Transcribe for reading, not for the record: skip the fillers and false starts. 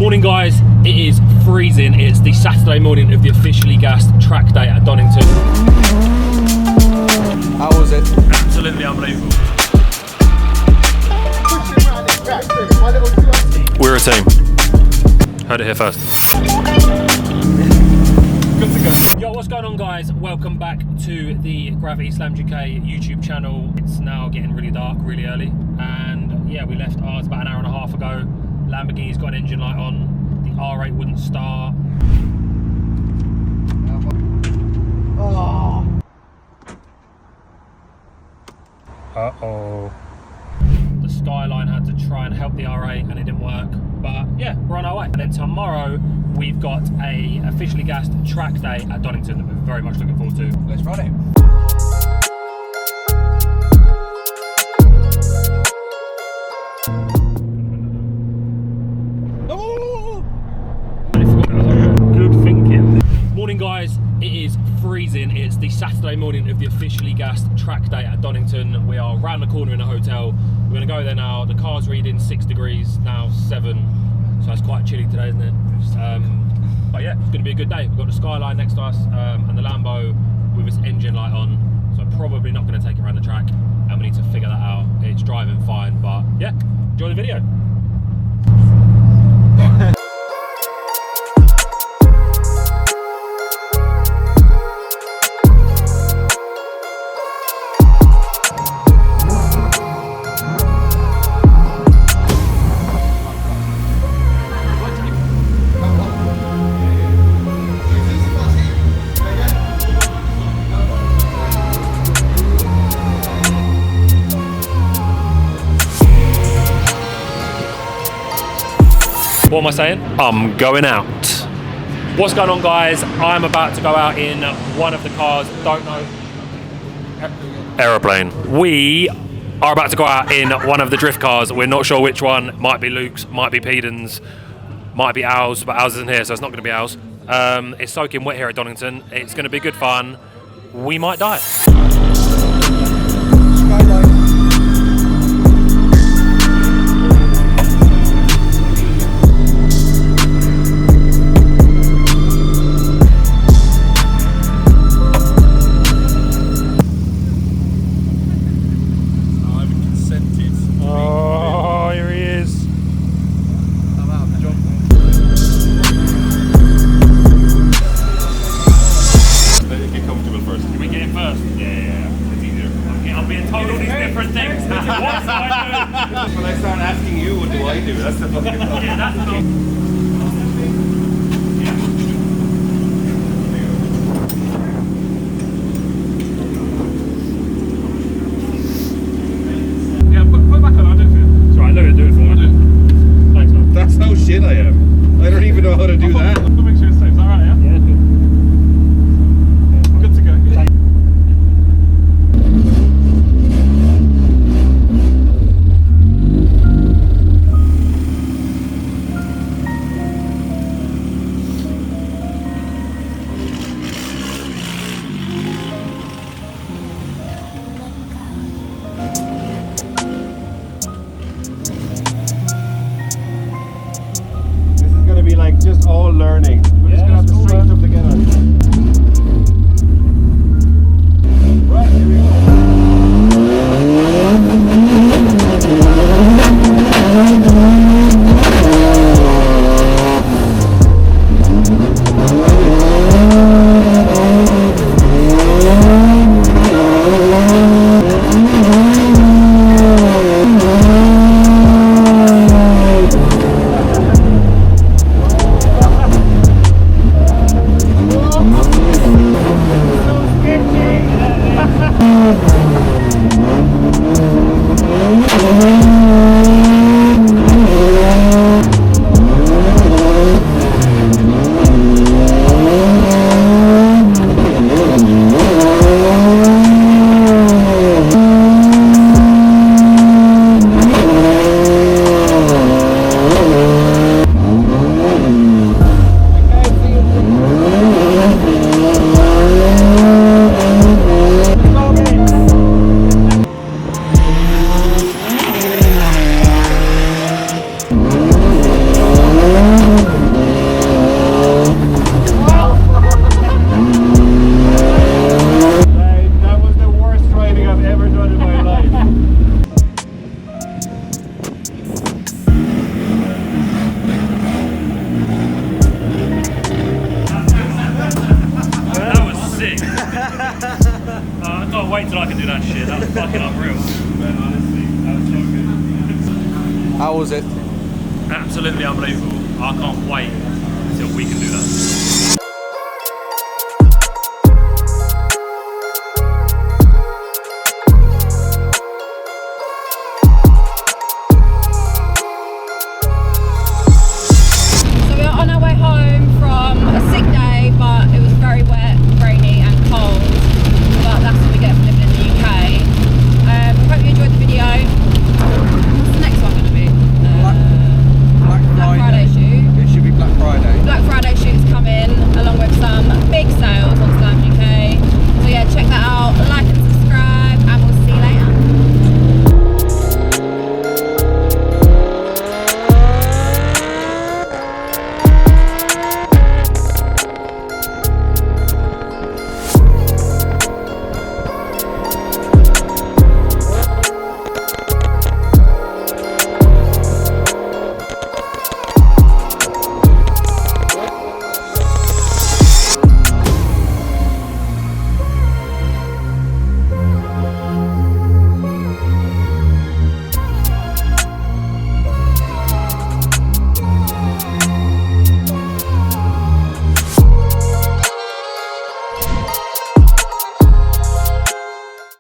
Morning guys, it is freezing. It's the Saturday morning of the officially gassed track day at Donington. How was it? Absolutely unbelievable. We're a team. Heard it here first. Good to go. Yo, what's going on guys? Welcome back to the Gravity Slam UK YouTube channel. It's now getting really dark, really early. And yeah, we left ours about an hour and a half ago. Lamborghini's got an engine light on. The R8 wouldn't start. Oh. Uh-oh. The Skyline had to try and help the R8 and it didn't work. But yeah, we're on our way. And then tomorrow, we've got a officially gassed track day at Donington that we're very much looking forward to. Let's run it. Good thinking. Morning guys, it is freezing. It's the Saturday morning of the officially gassed track day at Donington. We are round the corner in a hotel. We're gonna go there now. The car's reading 6 degrees, now 7. So it's quite chilly today, isn't it? But yeah, it's gonna be a good day. We've got the Skyline next to us and the Lambo with its engine light on. So probably not gonna take it around the track and we need to figure that out. It's driving fine, but yeah, enjoy the video. What am I saying? I'm going out. What's going on guys? I'm about to go out in one of the cars, don't know. Aeroplane. We are about to go out in one of the drift cars. We're not sure which one. Might be Luke's, might be Pedan's, might be ours, but ours isn't here, so it's not going to be ours. It's soaking wet here at Donington. It's going to be good fun. We might die. When I start asking you, what do I do? That's the fucking problem. Yeah, that's not... Yeah, put back on, I'll do it for you. Sorry, Louis, do it for me. Thanks, man. That's how shit I am. I don't even know how to do that. I'll make sure it's safe. Is that right, yeah? Yeah, good to go. Like just all learning. We're just gonna have to start up together. Right, here we go. I can't wait till I can do that shit. That was fucking unreal. Man, honestly, that was so good. How was it? Absolutely unbelievable. I can't wait until we can do that.